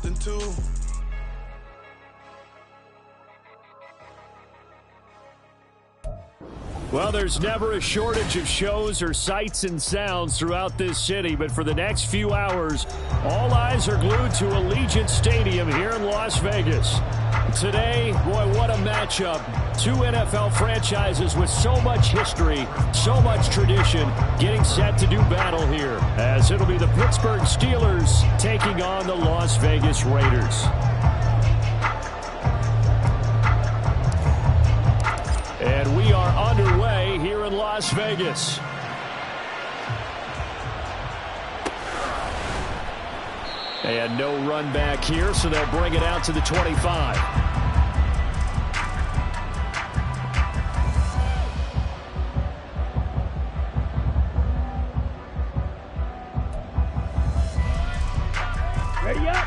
something too. Well, there's never a shortage of shows or sights and sounds throughout this city, but for the next few hours, all eyes are glued to Allegiant Stadium here in Las Vegas. Today, boy, what a matchup. Two NFL franchises with so much history, so much tradition, getting set to do battle here, as it'll be the Pittsburgh Steelers taking on the Las Vegas Raiders. And we are underway here in Las Vegas. And no run back here, so they'll bring it out to the 25. Ready up.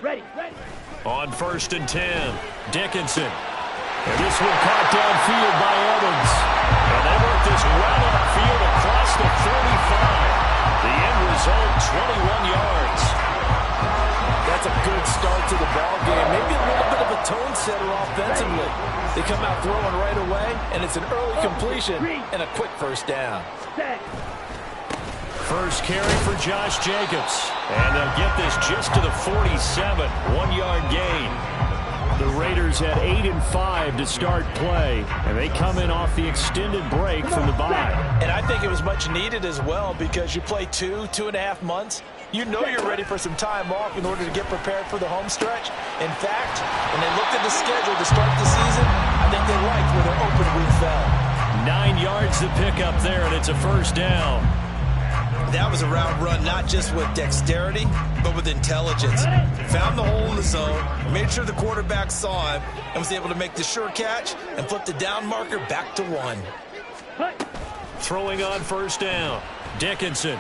Ready. On 1st and 10, Dickinson. And this one caught downfield by Evans. And they work this well upfield across the 35. The end result, 21 yards. That's a good start to the ball game. Maybe a little bit of a tone setter offensively. They come out throwing right away, and it's an early completion and a quick first down. First carry for Josh Jacobs. And they'll get this just to the 47. 1-yard gain. The Raiders had 8 and 5 to start play, and they come in off the extended break from the bye. And I think it was much needed as well, because you play 2.5 months. You know you're ready for some time off in order to get prepared for the home stretch. In fact, when they looked at the schedule to start the season, I think they liked where their open week fell. 9 yards to pick up there, and it's a first down. That was a route run not just with dexterity, but with intelligence. Found the hole in the zone, made sure the quarterback saw him, and was able to make the sure catch and flip the down marker back to 1. Throwing on first down, Dickinson.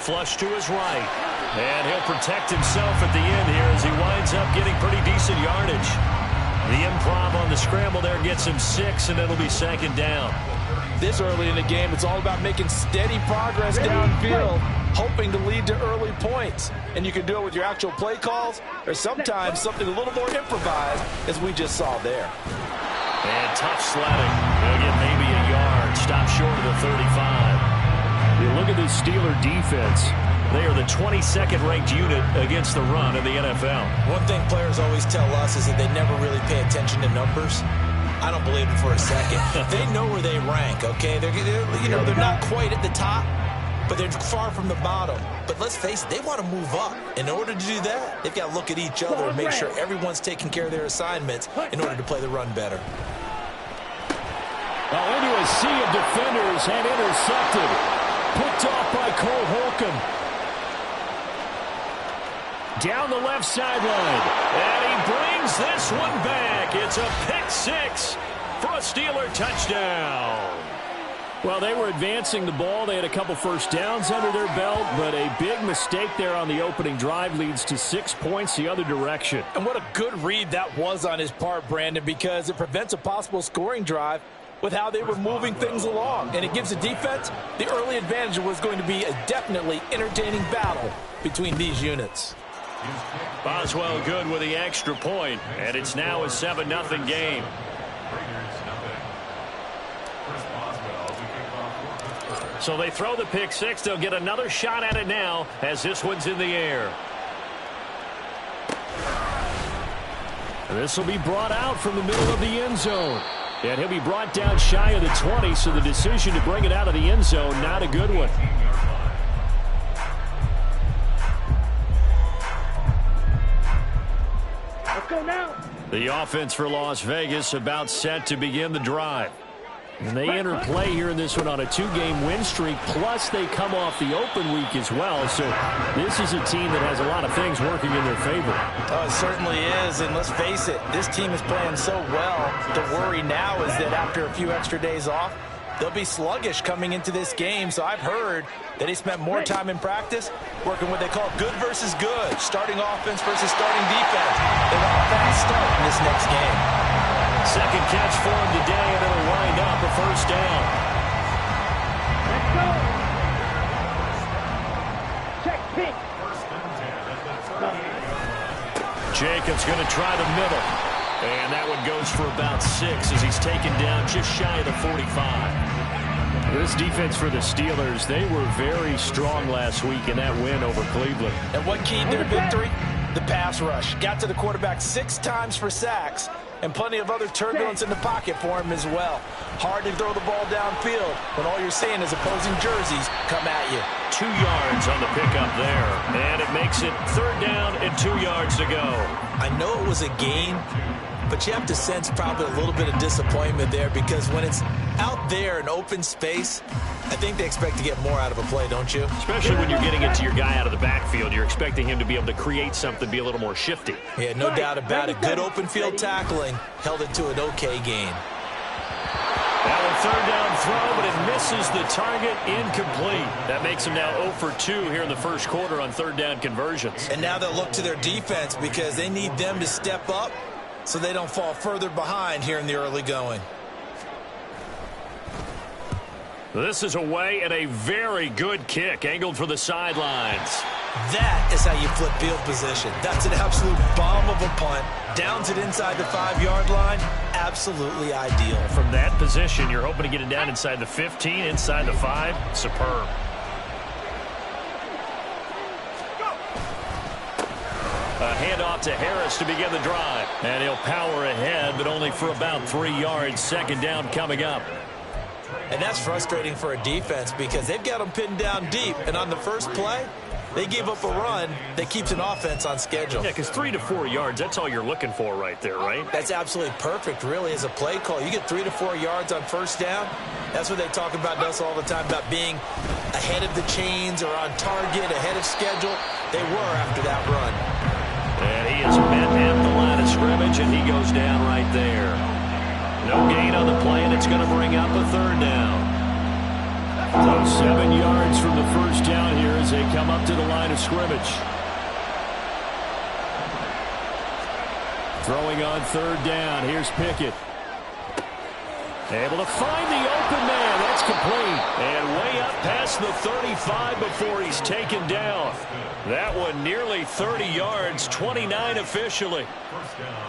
Flush to his right. And he'll protect himself at the end here as he winds up getting pretty decent yardage. The improv on the scramble there gets him 6, and it'll be 2nd down. This early in the game, it's all about making steady progress downfield, hoping to lead to early points. And you can do it with your actual play calls, or sometimes something a little more improvised, as we just saw there. And tough sledding. They'll get maybe a yard. Stop short of the 35. You look at this Steeler defense. They are the 22nd ranked unit against the run in the NFL. One thing players always tell us is that they never really pay attention to numbers. I don't believe it for a second. They know where they rank, okay? They're not quite at the top, but they're far from the bottom. But let's face it, they want to move up. In order to do that, they've got to look at each other and make sure everyone's taking care of their assignments in order to play the run better. Into a sea of defenders and intercepted. Picked off by Cole Holcomb. Down the left sideline. And he brings this one back. It's a pick 6 for a Steeler touchdown. Well, they were advancing the ball. They had a couple first downs under their belt, but a big mistake there on the opening drive leads to 6 points the other direction. And what a good read that was on his part, Brandon, because it prevents a possible scoring drive with how they were moving things along. And it gives the defense the early advantage. Was going to be a definitely entertaining battle between these units. Boswell good with the extra point, and it's now a 7-0 game. So they throw the pick 6. They'll get another shot at it now as this one's in the air. This will be brought out from the middle of the end zone. And he'll be brought down shy of the 20, so the decision to bring it out of the end zone, not a good one. Let's go now. The offense for Las Vegas about set to begin the drive. And they enter play here in this one on a 2-game win streak, plus they come off the open week as well. So this is a team that has a lot of things working in their favor. Oh, it certainly is, and let's face it, this team is playing so well. The worry now is that after a few extra days off, they'll be sluggish coming into this game. So I've heard that he spent more time in practice working what they call good versus good, starting offense versus starting defense. They want a fast start in this next game. Second catch for him today, and it'll wind up a first down. Let's go. Check pink. Jacobs going to try the middle. And that one goes for about 6 as he's taken down just shy of the 45. This defense for the Steelers, they were very strong last week in that win over Cleveland. And what keyed their victory? The pass rush. Got to the quarterback 6 times for sacks, and plenty of other turbulence in the pocket for him as well. Hard to throw the ball downfield when all you're seeing is opposing jerseys come at you. 2 yards on the pickup there, and it makes it 3rd down and 2 yards to go. I know it was a gain, but you have to sense probably a little bit of disappointment there, because when it's out there in open space, I think they expect to get more out of a play, don't you? Especially when you're getting it to your guy out of the backfield. You're expecting him to be able to create something, be a little more shifty. Yeah, no doubt about it. Good open field tackling held it to an okay gain. That one 3rd down throw, but it misses the target, incomplete. That makes him now 0 for 2 here in the first quarter on 3rd down conversions. And now they'll look to their defense because they need them to step up so they don't fall further behind here in the early going. This is away and a very good kick, angled for the sidelines. That is how you flip field position. That's an absolute bomb of a punt. Downs it inside the 5-yard line. Absolutely ideal. From that position, you're hoping to get it down inside the 15, inside the 5. Superb. A handoff to Harris to begin the drive. And he'll power ahead, but only for about 3 yards. 2nd down coming up. And that's frustrating for a defense because they've got them pinned down deep. And on the first play, they give up a run that keeps an offense on schedule. Yeah, because 3 to 4 yards, that's all you're looking for right there, right? That's absolutely perfect, really, as a play call. You get 3 to 4 yards on 1st down. That's what they talk about us all the time, about being ahead of the chains or on target, ahead of schedule. They were after that run. And he is met at the line of scrimmage, and he goes down right there. No gain on the play, and it's going to bring up a 3rd down. So 7 yards from the 1st down here as they come up to the line of scrimmage. Throwing on 3rd down. Here's Pickett. Able to find the open man. That's complete. And way up past the 35 before he's taken down. That one nearly 30 yards, 29 officially.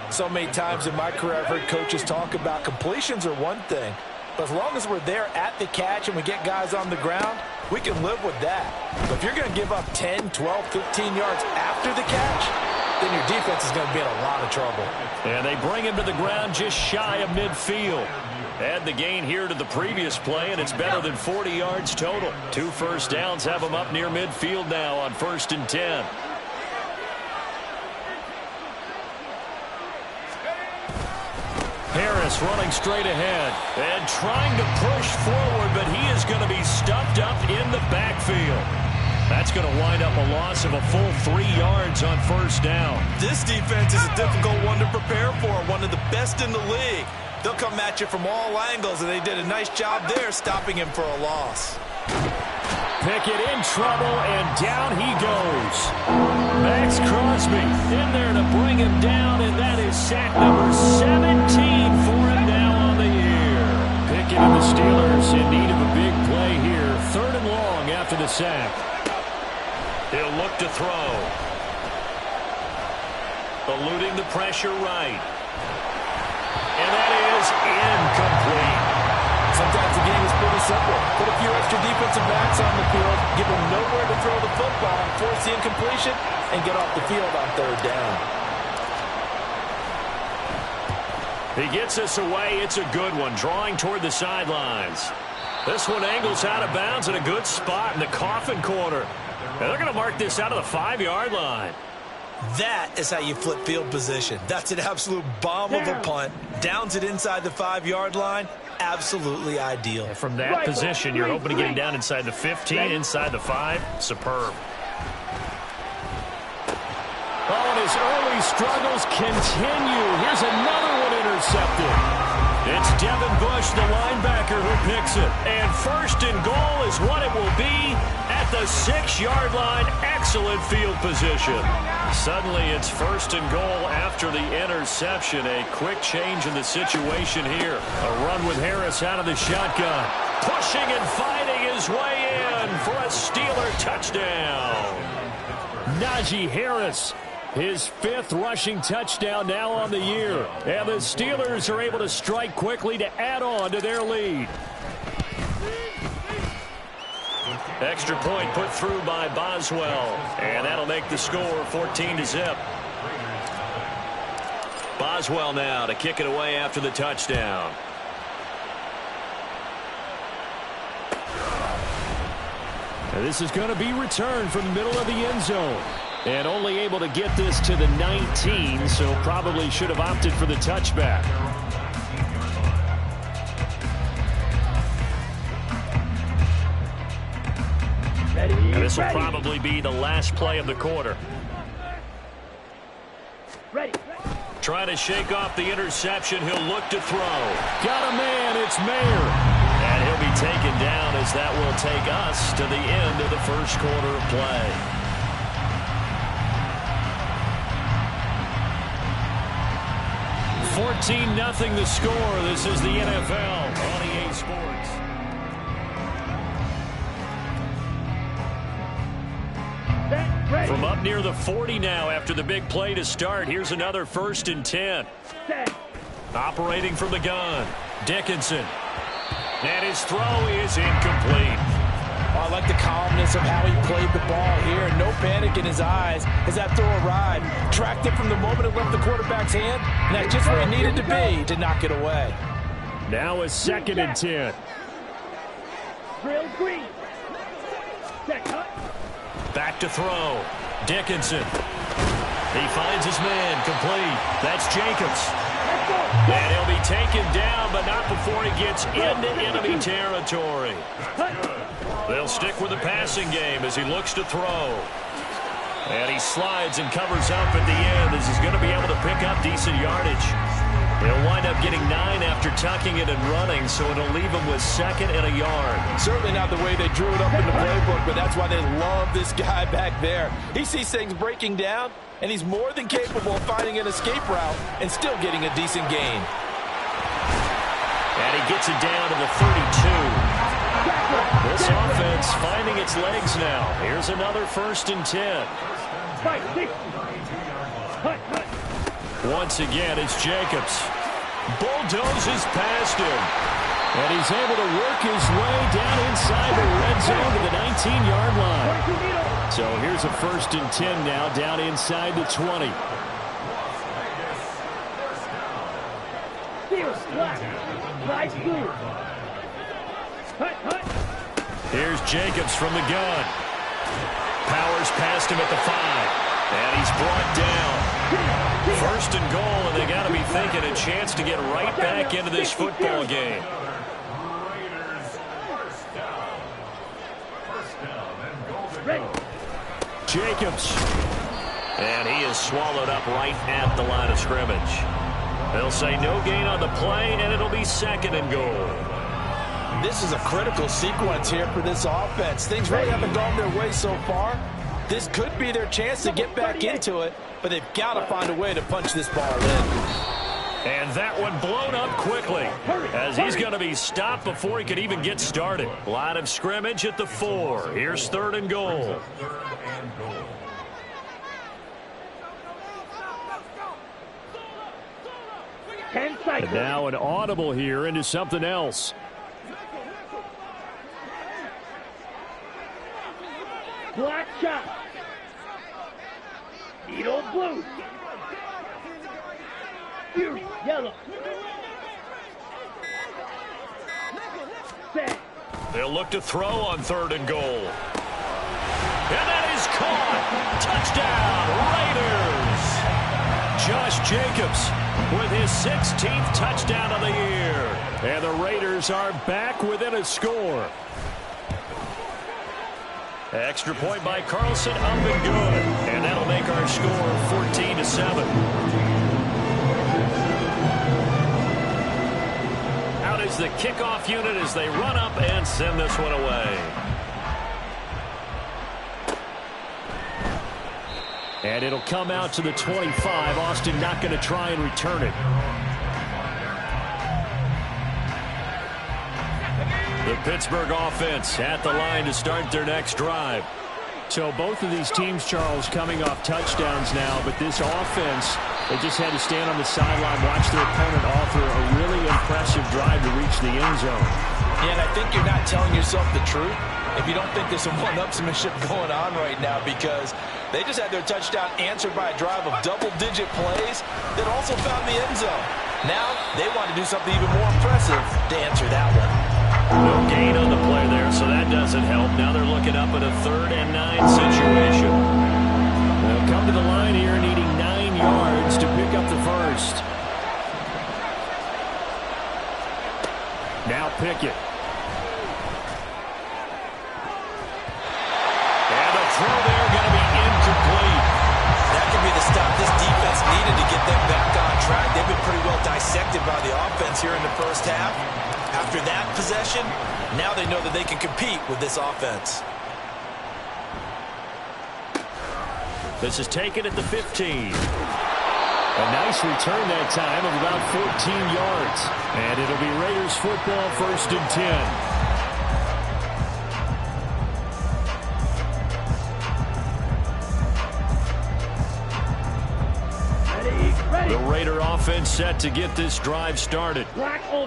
So many times in my career I've heard coaches talk about completions are one thing, but as long as we're there at the catch and we get guys on the ground, we can live with that. But if you're going to give up 10, 12, 15 yards after the catch, then your defense is going to be in a lot of trouble. And they bring him to the ground just shy of midfield. Add the gain here to the previous play, and it's better than 40 yards total. 2 first downs have him up near midfield now on 1st and 10. Harris running straight ahead and trying to push forward, but he is going to be stuffed up in the backfield. That's going to wind up a loss of a full 3 yards on 1st down. This defense is a difficult one to prepare for, one of the best in the league. They'll come at you from all angles, and they did a nice job there stopping him for a loss. Pickett in trouble, and down he goes. Max Crosby in there to bring him down, and that is sack number 17 for him now on the year. Pickett and the Steelers in need of a big play here. 3rd and long after the sack. He'll look to throw. Eluding the pressure right. And that is incomplete. Sometimes the game is pretty simple. Put a few extra defensive backs on the field, give them nowhere to throw the football, force the incompletion, and get off the field on 3rd down. He gets us away. It's a good one, drawing toward the sidelines. This one angles out of bounds in a good spot in the coffin corner. And they're going to mark this out of the 5-yard line. That is how you flip field position. That's an absolute bomb of a punt. Downs it inside the 5-yard line. Absolutely ideal. From that position, you're hoping to get him down inside the 15, inside the 5. Superb. Oh, and his early struggles continue. Here's another one intercepted. It's Devin Bush, the linebacker, who picks it. And 1st and goal is what it will be at the 6-yard line. Excellent field position. Suddenly it's 1st and goal after the interception. A quick change in the situation here. A run with Harris out of the shotgun. Pushing and fighting his way in for a Steeler touchdown. Najee Harris. His 5th rushing touchdown now on the year. And the Steelers are able to strike quickly to add on to their lead. Extra point put through by Boswell. And that'll make the score 14-0. Boswell now to kick it away after the touchdown. And this is going to be returned from the middle of the end zone. And only able to get this to the 19, so probably should have opted for the touchback. And this will probably be the last play of the quarter. Ready. Trying to shake off the interception. He'll look to throw. Got a man. It's Mayer. And he'll be taken down as that will take us to the end of the first quarter of play. 14-0 the score. This is the NFL on EA Sports. From up near the 40 now after the big play to start. Here's another 1st and 10. Operating from the gun. Dickinson. And his throw is incomplete. Oh, I like the calmness of how he played the ball here. No panic in his eyes as that throw arrived. Tracked it from the moment it left the quarterback's hand. And that's just where he needed to be to knock it away. Now a 2nd and 10. Drill green. Set cut. Back to throw. Dickinson. He finds his man complete. That's Jacobs. And he'll be taken down, but not before he gets into enemy territory. They'll stick with the passing game as he looks to throw. And he slides and covers up at the end as he's going to be able to pick up decent yardage. He'll wind up getting 9 after tucking it and running, so it'll leave him with 2nd and a yard. Certainly not the way they drew it up in the playbook, but that's why they love this guy back there. He sees things breaking down, and he's more than capable of finding an escape route and still getting a decent gain. And he gets it down to the 32. This offense finding its legs now. Here's another 1st and 10. Once again, it's Jacobs. Bulldozes past him. And he's able to work his way down inside the red zone to the 19-yard line. So here's a 1st and 10 now down inside the 20. Here's Jacobs from the gun. Powers past him at the 5. And he's brought down. 1st and goal, and they got to be thinking a chance to get right back into this football game. Jacobs. And he is swallowed up right at the line of scrimmage. They'll say no gain on the play, and it'll be 2nd and goal. This is a critical sequence here for this offense. Things really haven't gone their way so far. This could be their chance to get back into it, but they've got to find a way to punch this ball in. And that one blown up quickly as he's going to be stopped before he could even get started. Line of scrimmage at the 4. Here's 3rd and goal. And now an audible here into something else. Black shot. Needle blue. Fury yellow. Set. They'll look to throw on 3rd and goal. And that is caught. Touchdown, Raiders. Josh Jacobs with his 16th touchdown of the year. And the Raiders are back within a score. Extra point by Carlson, up and good. And that'll make our score 14-7. Out is the kickoff unit as they run up and send this one away. And it'll come out to the 25. Austin not going to try and return it. The Pittsburgh offense at the line to start their next drive. So both of these teams, Charles, coming off touchdowns now, but this offense, they just had to stand on the sideline, watch their opponent offer a really impressive drive to reach the end zone. Yeah, and I think you're not telling yourself the truth if you don't think there's some one-upsmanship going on right now, because they just had their touchdown answered by a drive of double-digit plays that also found the end zone. Now they want to do something even more impressive to answer that one. No gain on the play there, so that doesn't help. Now they're looking up at a 3rd and 9 situation. They'll come to the line here needing 9 yards to pick up the first. Now Pickett. And the throw there going to be incomplete. That could be the stop this defense needed to get them back on track. They've been pretty well dissected by the offense here in the first half. After that possession, now they know that they can compete with this offense. This is taken at the 15. A nice return that time of about 14 yards. And it'll be Raiders football, 1st and 10. The Raider offense set to get this drive started.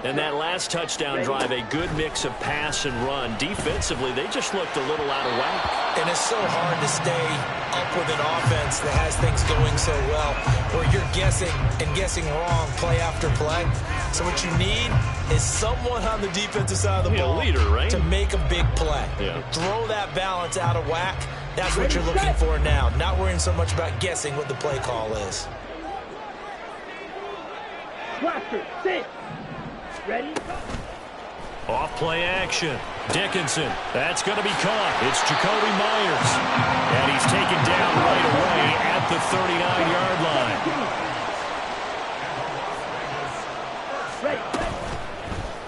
And that last touchdown drive, a good mix of pass and run. Defensively, they just looked a little out of whack. And it's so hard to stay up with an offense that has things going so well, where you're guessing and guessing wrong play after play. So what you need is someone on the defensive side of the ball, a leader, right? to make a big play. Yeah. Throw that balance out of whack. That's what you're looking for now. Not worrying so much about guessing what the play call is. Blaster, sit. Ready? Off play action. Dickinson. That's going to be caught. It's Jacoby Myers. And he's taken down right away at the 39-yard line.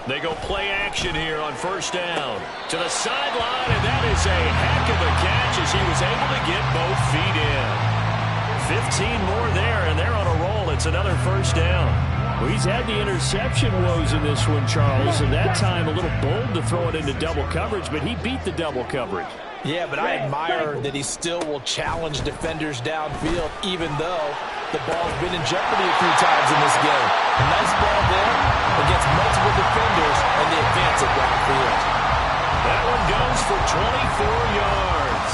They go play action here on 1st down. To the sideline, and that is a heck of a catch as he was able to get both feet in. 15 more there, and they're on a roll. It's another 1st down. Well, he's had the interception woes in this one, Charles, and that time a little bold to throw it into double coverage, but he beat the double coverage. Yeah, but I admire that he still will challenge defenders downfield, even though the ball's been in jeopardy a few times in this game. A nice ball there against multiple defenders, and they advance it downfield. That one goes for 24 yards.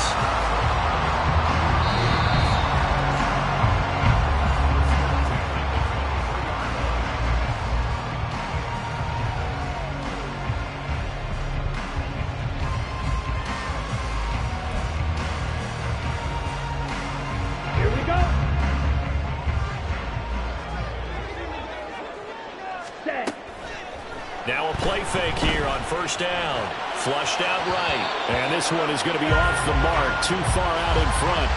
Now a play fake here on 1st down. Flushed out right. And this one is going to be off the mark, too far out in front.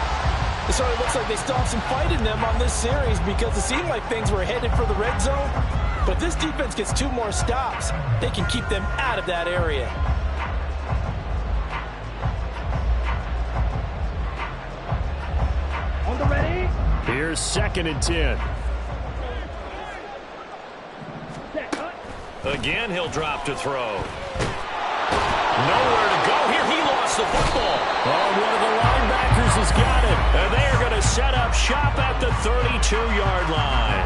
It sort of looks like they still have some fight in them on this series, because it seemed like things were headed for the red zone. But this defense gets 2 more stops. They can keep them out of that area. On the ready? Here's 2nd and 10. Again, he'll drop to throw. Nowhere to go here. He lost the football. Oh, one of the linebackers has got it. And they are going to set up shop at the 32-yard line.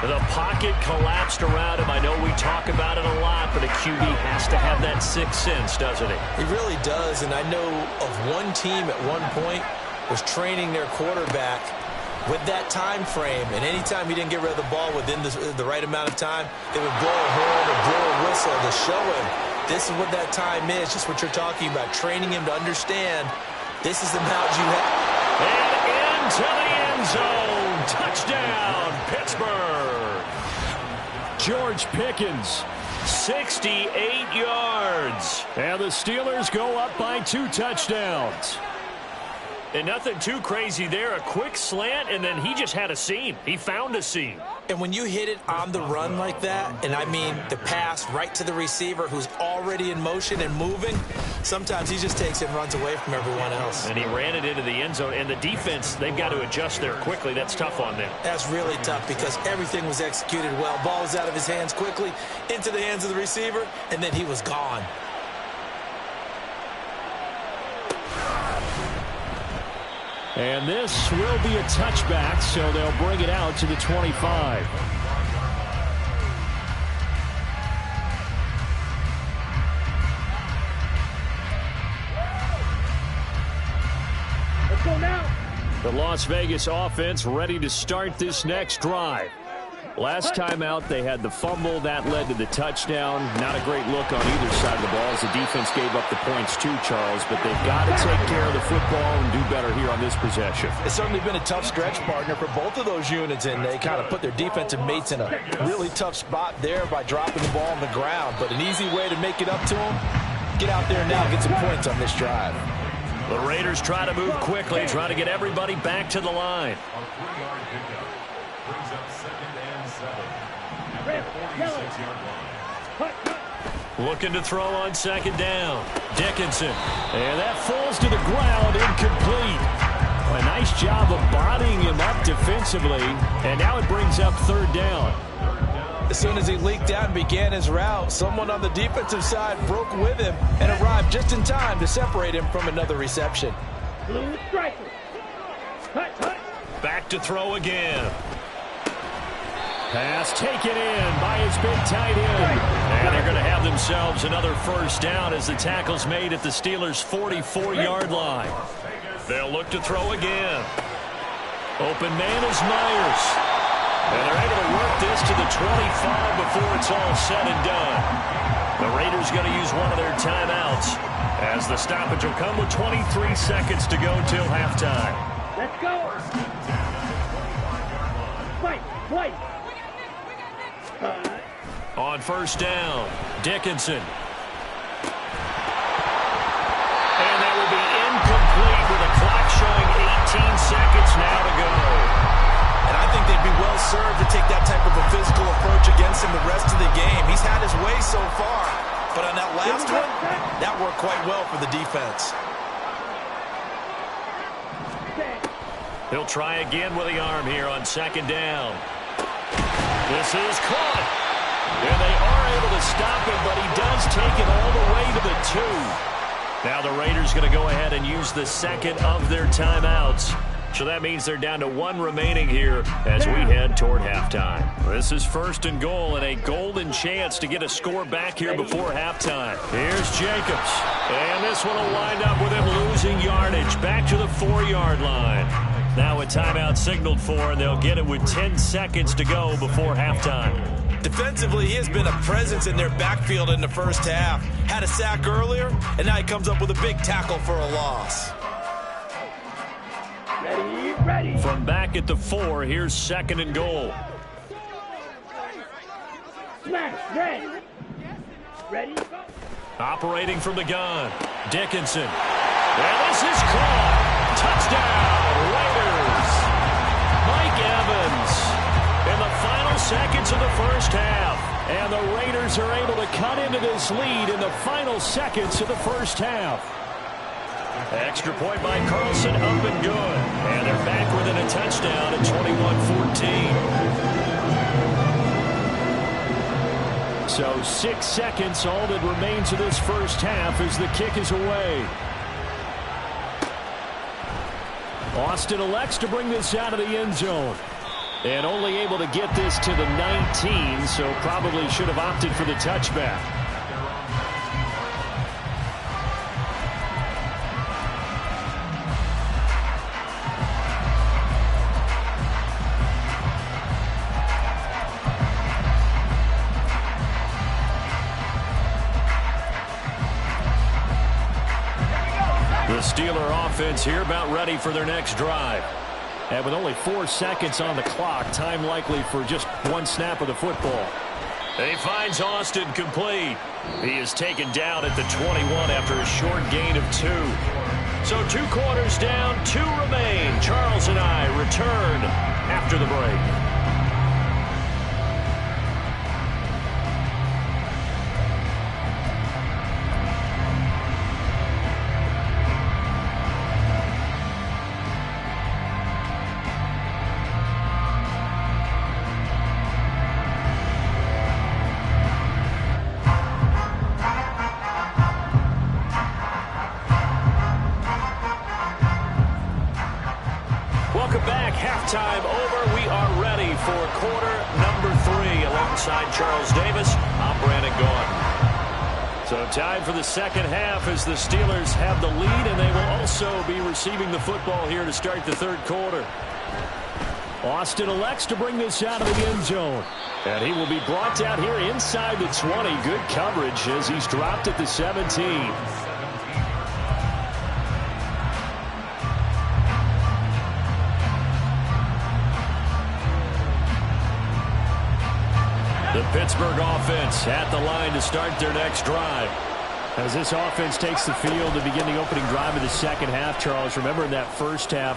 The pocket collapsed around him. I know we talk about it a lot, but a QB has to have that sixth sense, doesn't he? He really does, and I know of one team at one point was training their quarterback with that time frame, and anytime he didn't get rid of the ball within the right amount of time, they would blow a horn or blow a whistle to show him this is what that time is, just what you're talking about, training him to understand this is the amount you have. And into the end zone. Touchdown, Pittsburgh. George Pickens, 68 yards. And the Steelers go up by 2 touchdowns. And nothing too crazy there. A quick slant, and then he just had a seam. He found a seam. And when you hit it on the run like that, and I mean the pass right to the receiver who's already in motion and moving, sometimes he just takes it and runs away from everyone else. And he ran it into the end zone. And the defense, they've got to adjust there quickly. That's tough on them. That's really tough because everything was executed well. Ball was out of his hands quickly, into the hands of the receiver, and then he was gone. And this will be a touchback, so they'll bring it out to the 25. Let's go now. The Las Vegas offense ready to start this next drive. Last time out, they had the fumble. That led to the touchdown. Not a great look on either side of the ball as the defense gave up the points too, Charles. But they've got to take care of the football and do better here on this possession. It's certainly been a tough stretch, partner, for both of those units, and they kind of put their defensive mates in a really tough spot there by dropping the ball on the ground. But an easy way to make it up to them, get out there now, get some points on this drive. The Raiders try to move quickly, try to get everybody back to the line. Looking to throw on second down. Dickinson. And that falls to the ground, incomplete. A nice job of bodying him up defensively. And now it brings up third down. As soon as he leaked out and began his route, someone on the defensive side broke with him and arrived just in time to separate him from another reception. Blue striker. Back to throw again. Pass taken in by his big tight end. And they're going to have themselves another first down as the tackle's made at the Steelers' 44-yard line. They'll look to throw again. Open man is Myers. And they're able to work this to the 25 before it's all said and done. The Raiders going to use one of their timeouts as the stoppage will come with 23 seconds to go till halftime. Let's go. Fight. On first down, Dickinson. And that will be incomplete with a clock showing 18 seconds now to go. And I think they'd be well served to take that type of a physical approach against him the rest of the game. He's had his way so far, but on that last one, that worked quite well for the defense. He'll try again with the arm here on second down. This is caught. And they are able to stop him, but he does take it all the way to the 2. Now the Raiders going to go ahead and use the second of their timeouts. So that means they're down to one remaining here as we head toward halftime. This is first and goal and a golden chance to get a score back here before halftime. Here's Jacobs. And this one will wind up with him losing yardage back to the 4-yard line. Now a timeout signaled for, and they'll get it with 10 seconds to go before halftime. Defensively, he has been a presence in their backfield in the first half. Had a sack earlier, and now he comes up with a big tackle for a loss. Ready. From back at the 4, here's second and goal. Smash. Ready. Operating from the gun, Dickinson. And this is caught. Touchdown, Raiders. Mike Evans in the final seconds of the first half. And the Raiders are able to cut into this lead in the final seconds of the first half. Extra point by Carlson, up and good. And they're back within a touchdown at 21-14. So 6 seconds, all that remains of this first half as the kick is away. Austin elects to bring this out of the end zone. And only able to get this to the 19, so probably should have opted for the touchback. The Steeler offense here about ready for their next drive. And with only 4 seconds on the clock, time likely for just one snap of the football. He finds Austin complete. He is taken down at the 21 after a short gain of 2. So 2 quarters down, 2 remain. Charles and I return after the break. halftime over. We are ready for quarter number 3. Alongside Charles Davis, I'm Brandon Gaudin. So time for the second half as the Steelers have the lead, and they will also be receiving the football here to start the third quarter. Austin elects to bring this out of the end zone. And he will be brought down here inside the 20. Good coverage as he's dropped at the 17. The Pittsburgh offense at the line to start their next drive. As this offense takes the field to begin the opening drive of the second half, Charles, remember in that first half,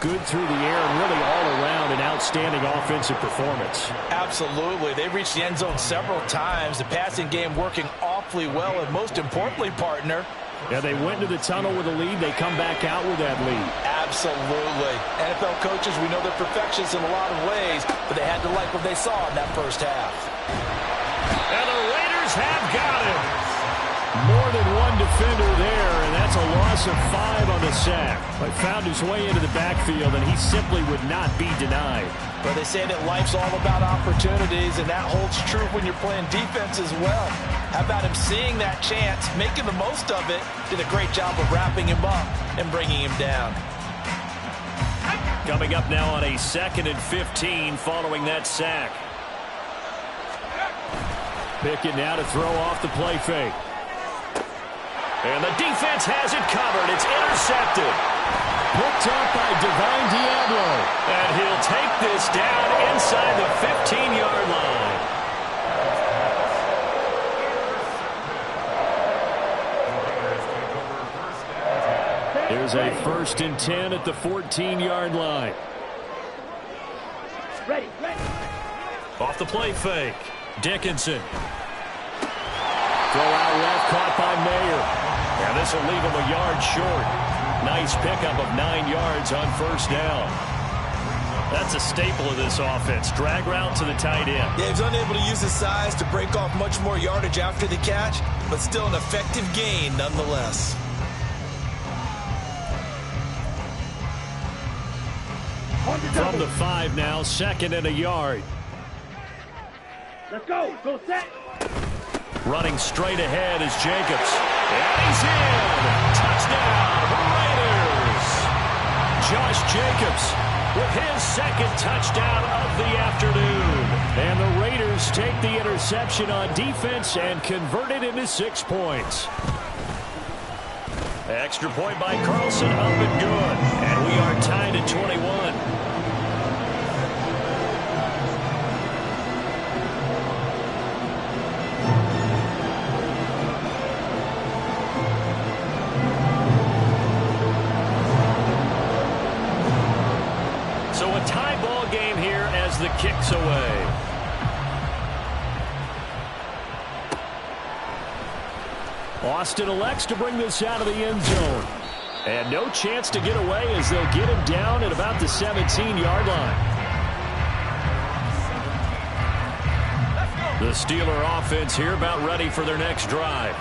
good through the air and really all around an outstanding offensive performance. Absolutely. They reached the end zone several times. The passing game working awfully well, and most importantly, partner. Yeah, they went into the tunnel with a lead. They come back out with that lead. Absolutely. NFL coaches, we know they're perfectionists in a lot of ways, but they had to like what they saw in that first half. And the Raiders have got him. More than one defender there, and that's a loss of 5 on the sack. But found his way into the backfield, and he simply would not be denied. But they say that life's all about opportunities, and that holds true when you're playing defense as well. How about him seeing that chance, making the most of it, did a great job of wrapping him up and bringing him down. Coming up now on a 2nd and 15 following that sack. Pickett now to throw off the play fake. And the defense has it covered. It's intercepted. Picked up by Divine Diablo. And he'll take this down inside the 15-yard line. Here's a 1st and 10 at the 14-yard line. Ready. Off the play fake. Dickinson. Throw out left, caught by Mayer. And this will leave him a yard short. Nice pickup of 9 yards on 1st down. That's a staple of this offense. Drag route to the tight end. Yeah, he was unable to use his size to break off much more yardage after the catch, but still an effective gain nonetheless. From the 5 now, 2nd and a yard. Let's go. Go set. Running straight ahead is Jacobs. And he's in. Touchdown, Raiders. Josh Jacobs with his 2nd touchdown of the afternoon. And the Raiders take the interception on defense and convert it into 6 points. Extra point by Carlson, up and good. And we are tied at 21. So a tie ball game here as the kick's away. Austin elects to bring this out of the end zone. And no chance to get away as they'll get him down at about the 17-yard line. The Steeler offense here about ready for their next drive.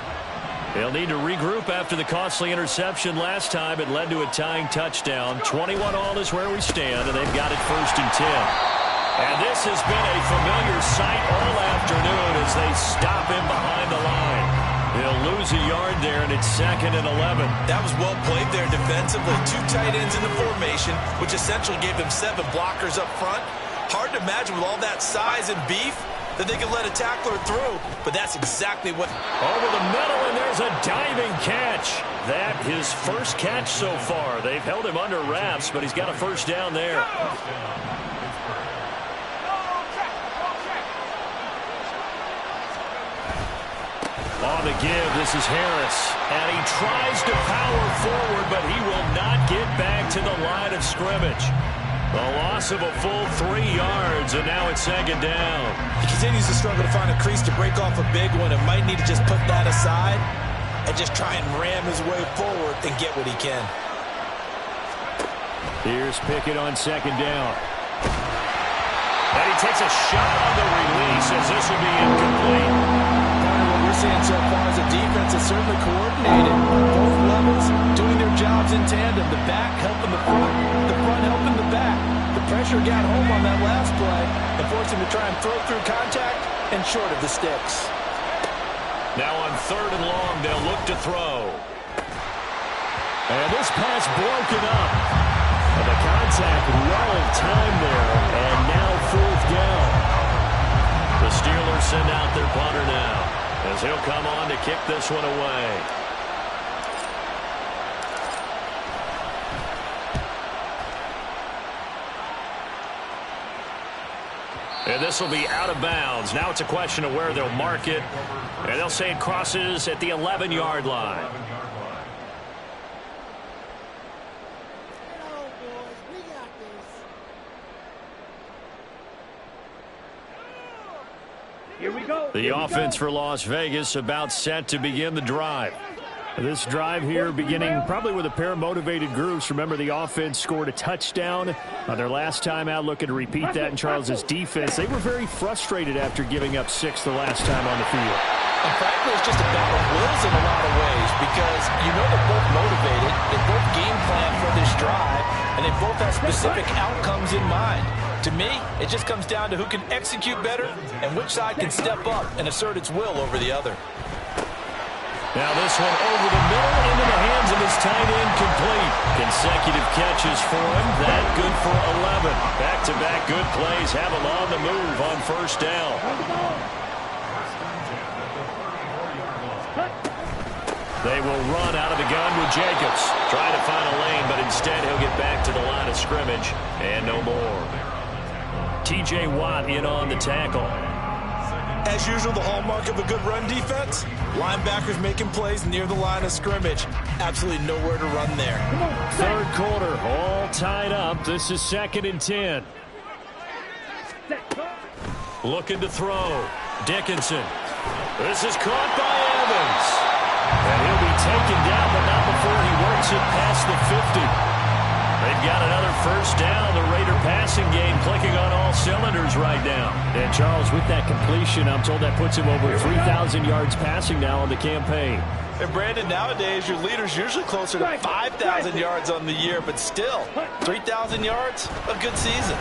They'll need to regroup after the costly interception last time. It led to a tying touchdown. 21 all is where we stand, and they've got it 1st and 10. And this has been a familiar sight all afternoon as they stop him behind the line. He'll lose a yard there, and it's 2nd and 11. That was well played there defensively. 2 tight ends in the formation, which essentially gave them 7 blockers up front. Hard to imagine with all that size and beef that they could let a tackler through, but that's exactly what... Over the middle, and there's a diving catch. That his 1st catch so far. They've held him under wraps, but he's got a 1st down there. On the give, this is Harris. And he tries to power forward, but he will not get back to the line of scrimmage. A loss of a full 3 yards, and now it's 2nd down. He continues to struggle to find a crease to break off a big one and might need to just put that aside and just try and ram his way forward and get what he can. Here's Pickett on 2nd down. And he takes a shot on the release as this will be incomplete. What we're seeing so far is a defense that's certainly coordinated. Both levels doing their jobs in tandem. The back helping the front helping the back. The Pressure got home on that last play and forced him to try and throw through contact and short of the sticks. Now on 3rd and long, they'll look to throw. And this pass broken up. And the contact well in time there. And now 4th down. The Steelers send out their punter now, as he'll come on to kick this one away. And this will be out of bounds. Now it's a question of where they'll mark it. And they'll say it crosses at the 11-yard line. Here we go. The offense for Las Vegas about set to begin the drive. This drive here beginning probably with a pair of motivated groups. Remember, the offense scored a touchdown on their last time out, looking to repeat that in Charles's defense. They were very frustrated after giving up 6 the last time on the field. And frankly, it's just a battle of wills in a lot of ways because you know they're both motivated, they both game plan for this drive, and they both have specific outcomes in mind. To me, it just comes down to who can execute better and which side can step up and assert its will over the other. Now this one over the middle into the hands of his tight end, complete. Consecutive catches for him. That good for 11. Back-to-back good plays have him on the move on 1st down. They will run out of the gun with Jacobs. Trying to find a lane, but instead he'll get back to the line of scrimmage. And no more. T.J. Watt in on the tackle. As usual, the hallmark of a good run defense, linebackers making plays near the line of scrimmage. Absolutely nowhere to run there. 3rd quarter, all tied up. This is 2nd and 10. Looking to throw. Dickinson. This is caught by Evans. And he'll be taken down, but not before he works it past the 50. They've got another 1st down. The Raider passing game clicking on all cylinders right now. And Charles, with that completion, I'm told that puts him over 3,000 yards passing now on the campaign. And Brandon, nowadays your leader's usually closer to 5,000 yards on the year, but still, 3,000 yards, a good season.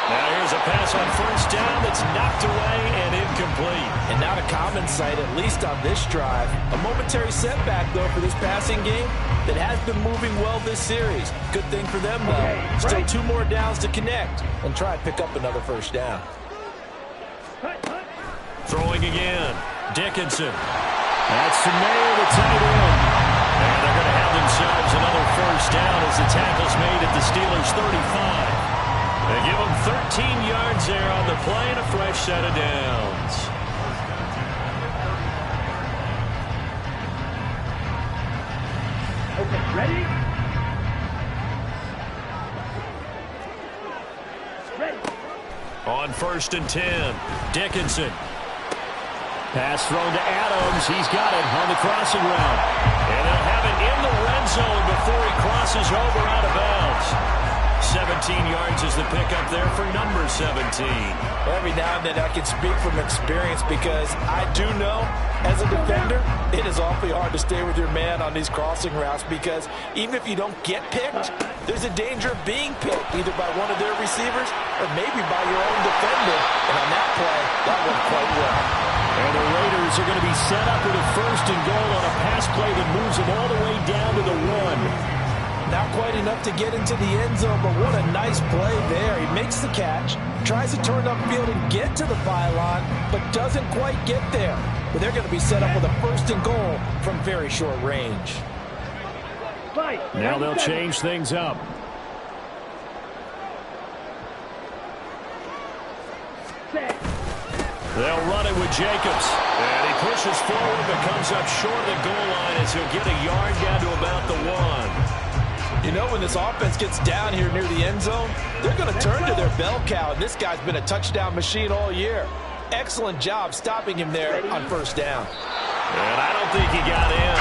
Now here's a pass on 1st down that's knocked away and incomplete. And not a common sight, at least on this drive. A momentary setback, though, for this passing game that has been moving well this series. Good thing for them, though. Still 2 more downs to connect and try and pick up another 1st down. Throwing again. Dickinson. That's Samaje, the tight end. And they're going to have themselves another 1st down as the tackle's made at the Steelers' 35. They give them 13 yards there on the play and a fresh set of downs. Okay, ready? Ready. On 1st and 10, Dickinson. Pass thrown to Adams. He's got it on the crossing route. And they'll have it in the red zone before he crosses over out of bounds. 17 yards is the pickup there for number 17. Every now and then I can speak from experience because I do know, as a defender, it is awfully hard to stay with your man on these crossing routes because even if you don't get picked, there's a danger of being picked either by one of their receivers or maybe by your own defender. And on that play, that went quite well. And the Raiders are going to be set up with a 1st and goal on a pass play that moves them all the way down to the 1. Not quite enough to get into the end zone, but what a nice play there. He makes the catch, tries to turn upfield and get to the pylon, but doesn't quite get there. But they're going to be set up with a 1st and goal from very short range. Now they'll change things up. They'll run it with Jacobs. And he pushes forward but comes up short of the goal line as he'll get a yard down to about the 1. You know, when this offense gets down here near the end zone, they're going to turn to their bell cow, and this guy's been a touchdown machine all year. Excellent job stopping him there on 1st down. And I don't think he got in.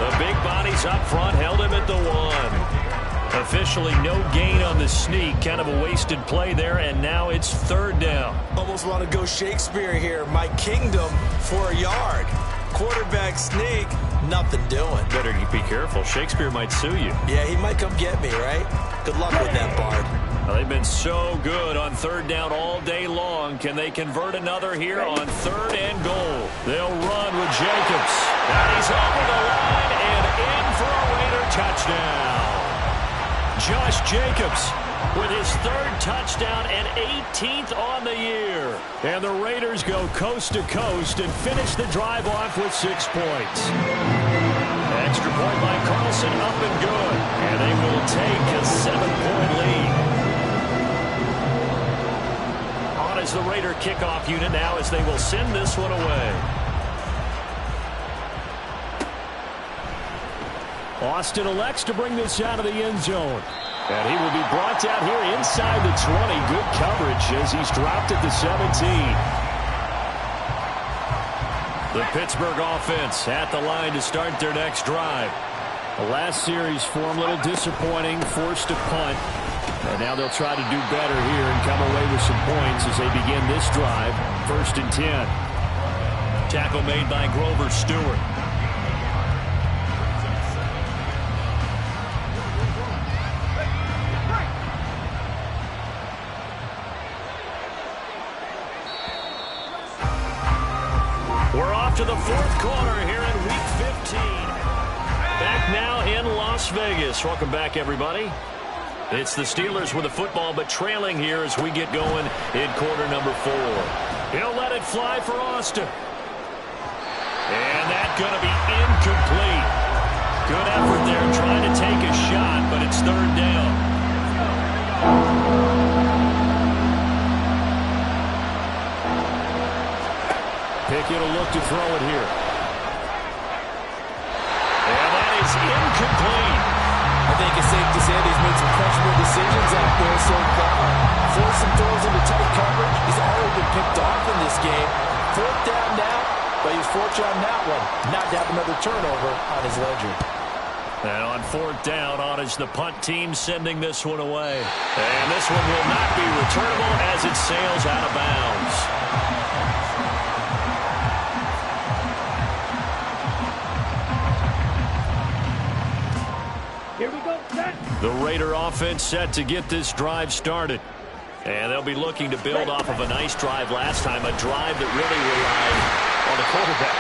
The big bodies up front held him at the 1. Officially no gain on the sneak. Kind of a wasted play there, and now it's 3rd down. Almost want to go Shakespeare here. My kingdom for a yard. Quarterback sneak. Nothing doing. Better be careful. Shakespeare might sue you. Yeah, he might come get me, right? Good luck with that, Bard. Well, they've been so good on third down all day long. Can they convert another here on 3rd and goal? They'll run with Jacobs. And he's over the line and in for a Raider touchdown. Josh Jacobs with his 3rd touchdown and 18th on the year. And the Raiders go coast to coast and finish the drive off with 6 points. Extra point by Carlson, up and good. And they will take a 7-point lead. On is the Raider kickoff unit now as they will send this one away. Austin elects to bring this out of the end zone. And he will be brought down here inside the 20. Good coverage as he's dropped at the 17. The Pittsburgh offense at the line to start their next drive. The last series for him, a little disappointing, forced to punt. And now they'll try to do better here and come away with some points as they begin this drive. 1st and 10. Tackle made by Grover Stewart. We're off to the 4th quarter here in Week 15. Back now in Las Vegas. Welcome back, everybody. It's the Steelers with the football, but trailing here as we get going in quarter number 4. He'll let it fly for Austin. And that's going to be incomplete. Good effort there trying to take a shot, but it's 3rd down. Pickett will look to throw it here. And that is incomplete. I think it's safe to say he's made some questionable decisions out there so far. Forced some throws into tight coverage. He's already been picked off in this game. 4th down now, but he's fortunate on that one. Not to have another turnover on his ledger. And on 4th down, on is the punt team sending this one away. And this one will not be returnable as it sails out of bounds. Here we go, set. The Raider offense set to get this drive started. And they'll be looking to build off of a nice drive last time, a drive that really relied on the quarterback.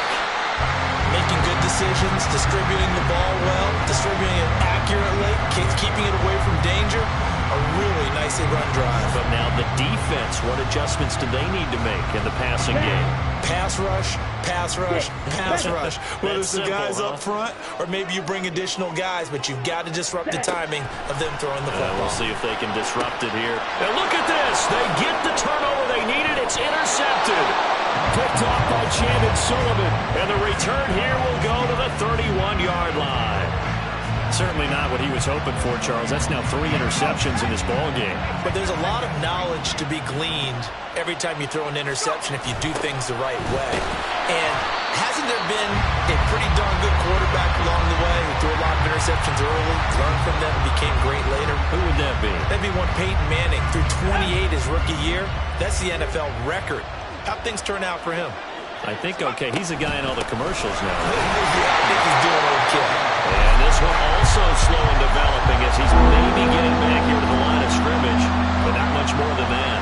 Making good decisions, distributing the ball well, distributing it accurately, keeping it away from danger. A really nicely run drive. But now the defense, what adjustments do they need to make in the passing game? Pass rush, pass rush, pass rush. Whether it's the simple, guys up front or maybe you bring additional guys, but you've got to disrupt the timing of them throwing the football. We'll see if they can disrupt it here. And look at this. They get the turnover they needed. It's intercepted. Picked off by Chandon Sullivan. And the return here will go to the 31-yard line. Certainly not what he was hoping for, Charles. That's now 3 interceptions in this ball game. But there's a lot of knowledge to be gleaned every time you throw an interception if you do things the right way. And hasn't there been a pretty darn good quarterback along the way who threw a lot of interceptions early, learned from them, and became great later? Who would that be? That'd be one Peyton Manning. Threw 28 his rookie year. That's the NFL record. How'd things turn out for him? I think okay. He's a guy in all the commercials now. Yeah, I think he's doing okay. And this one also slow in developing as he's maybe getting back here to the line of scrimmage, but not much more than that.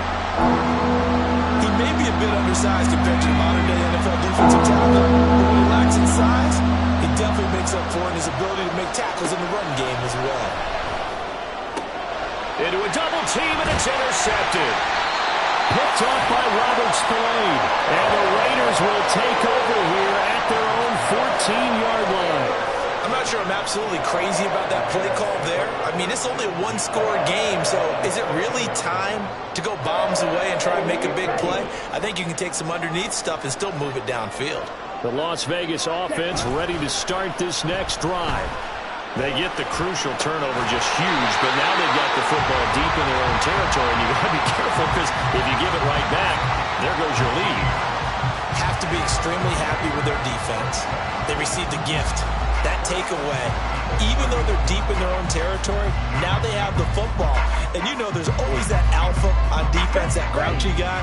He may be a bit undersized compared to the modern-day NFL defensive tackle, but when he lacks in size, he definitely makes up for it in his ability to make tackles in the run game as well. Into a double team, and it's intercepted. Picked off by Robert Spillane. And the Raiders will take over here at their own 14-yard line. I'm not sure I'm absolutely crazy about that play call there. I mean, it's only a one-score game, so is it really time to go bombs away and try and make a big play? I think you can take some underneath stuff and still move it downfield. The Las Vegas offense ready to start this next drive. They get the crucial turnover, just huge, but now they've got the football deep in their own territory, and you've got to be careful because if you give it right back, there goes your lead. Have to be extremely happy with their defense. They received a gift. That takeaway, even though they're deep in their own territory, now they have the football. And you know there's always that alpha on defense, that grouchy guy.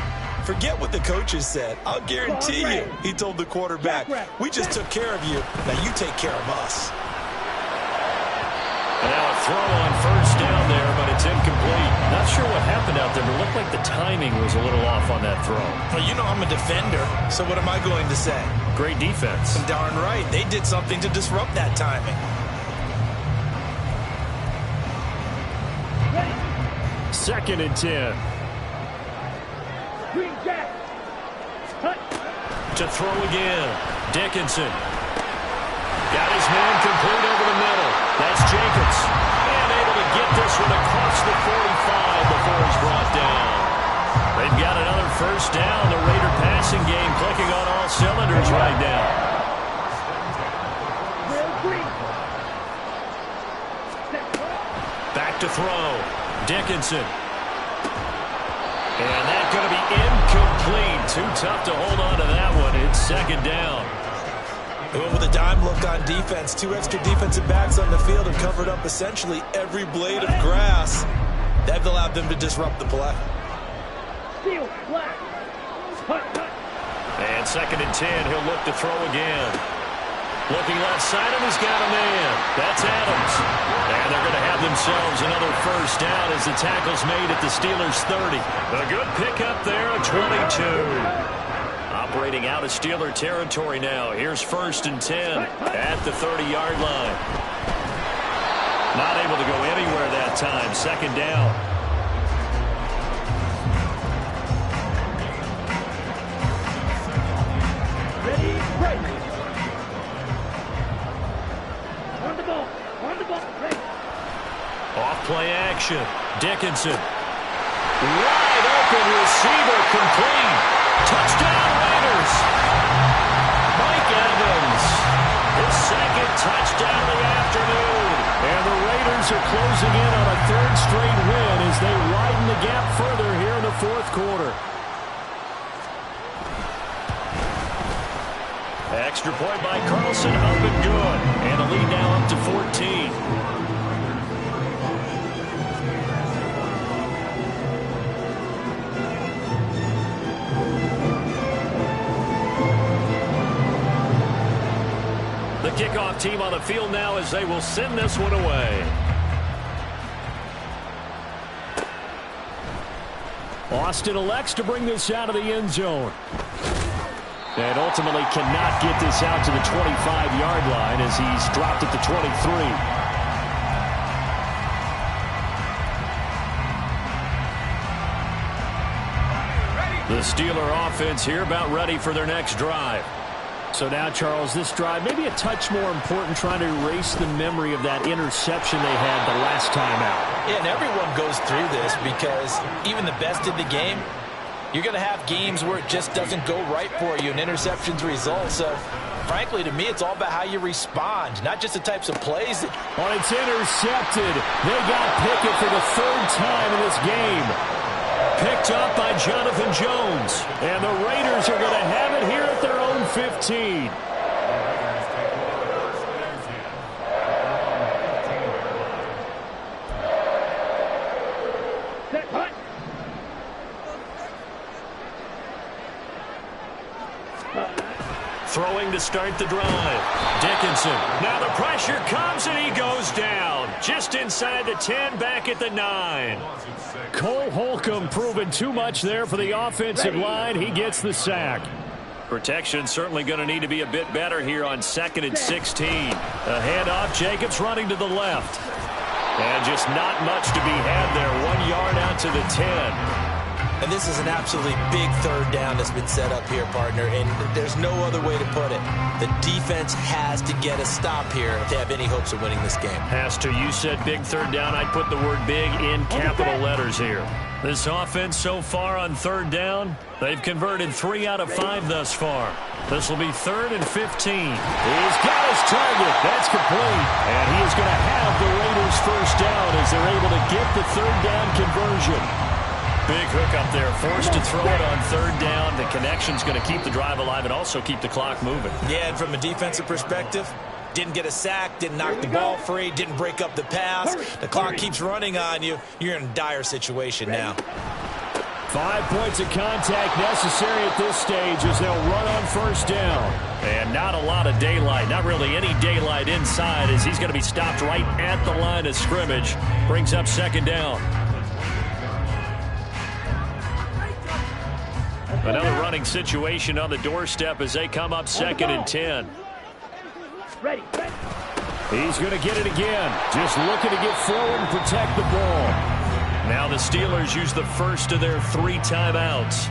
Forget what the coaches said. I'll guarantee you he told the quarterback, we just took care of you. Now you take care of us. And now a throw on first down there, but it's incomplete. Not sure what happened out there, but it looked like the timing was a little off on that throw. Well, you know I'm a defender, so what am I going to say? Great defense. Darn right. They did something to disrupt that timing. Second and 10. Green Jack. To throw again. Dickinson. Got his man complete over the middle. That's Jacobs. And able to get this one across the 45 before he's brought down. They've got another first down. The Raider passing game clicking on all cylinders right now. Back to throw. Dickinson. And that's going to be incomplete. Too tough to hold on to that one. It's second down. They went with a dime look on defense. 2 extra defensive backs on the field and covered up essentially every blade of grass. That allowed them to disrupt the play. And second and 10. He'll look to throw again. Looking left side, and he's got a man. That's Adams. And they're going to have themselves another first down as the tackle's made at the Steelers' 30. A good pickup there, a 22. Operating out of Steeler territory now. Here's first and 10 at the 30-yard line. Not able to go anywhere that time. Second down. Ready, break. On the ball, break. Off play action. Dickinson. Wide open receiver complete. Touchdown Raiders. Mike Evans. His second touchdown of the afternoon. And the Raiders are closing in on a third straight win as they widen the gap further here in the fourth quarter. Extra point by Carlson, up and good. And the lead now up to 14. The kickoff team on the field now as they will send this one away. Austin elects to bring this out of the end zone. And ultimately cannot get this out to the 25-yard line as he's dropped at the 23. The Steeler offense here about ready for their next drive. So now, Charles, this drive maybe a touch more important, trying to erase the memory of that interception they had the last time out. Yeah, and everyone goes through this because even the best in the game, you're going to have games where it just doesn't go right for you and interceptions result. So, frankly, to me, it's all about how you respond, not just the types of plays. Oh, it's intercepted. They got Pickett for the third time in this game. Picked up by Jonathan Jones. And the Raiders are going to have it here at their own 15. Throwing to start the drive. Dickinson. Now the pressure comes and he goes down. Just inside the 10, back at the 9. Cole Holcomb proving too much there for the offensive line. He gets the sack. Protection certainly going to need to be a bit better here on 2nd and 16. A handoff. Jacobs running to the left. And just not much to be had there. 1 yard out to the 10. And this is an absolutely big third down that's been set up here, partner, and there's no other way to put it. The defense has to get a stop here if they have any hopes of winning this game. Has to. You said big third down. I'd put the word big in capital letters here. This offense so far on third down, they've converted 3 out of 5 thus far. This will be 3rd and 15. He's got his target. That's complete. And he is going to have the Raiders first down as they're able to get the third down conversion. Big hook up there, forced to throw it on third down. The connection's going to keep the drive alive and also keep the clock moving. Yeah, and from a defensive perspective, didn't get a sack, didn't knock the ball free, didn't break up the pass. The clock keeps running on you. You're in a dire situation now. 5 points of contact necessary at this stage as they'll run on first down. And not a lot of daylight, not really any daylight inside as he's going to be stopped right at the line of scrimmage. Brings up second down. Another running situation on the doorstep as they come up 2nd and 10. Ready. He's going to get it again. Just looking to get forward and protect the ball. Now the Steelers use the first of their 3 timeouts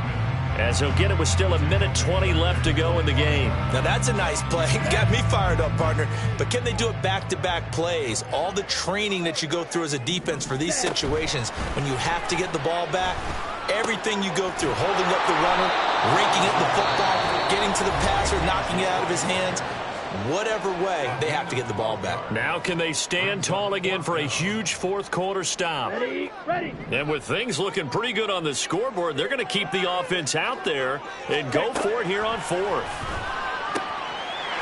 as he'll get it with still 1:20 left to go in the game. Now that's a nice play. Got me fired up, partner. But can they do it back-to-back plays? All the training that you go through as a defense for these situations, when you have to get the ball back, everything you go through, holding up the runner, raking at the football, getting to the passer, knocking it out of his hands, whatever way, they have to get the ball back. Now can they stand tall again for a huge fourth-quarter stop? Ready. And with things looking pretty good on the scoreboard, they're going to keep the offense out there and go for it here on 4th.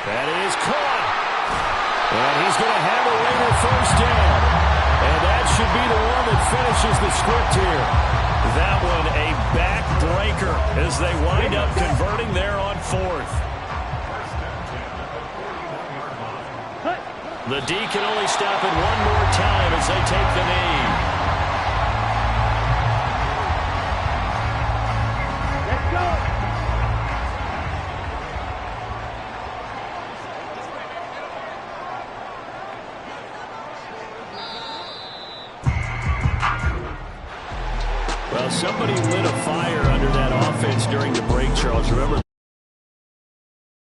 That is caught. And he's going to have a later first down. And that should be the one that finishes the script here. That one a backbreaker as they wind up converting there on 4th. The D can only stop it one more time as they take the knee. Let's go. Well, somebody lit a fire under that offense during the break, Charles. Remember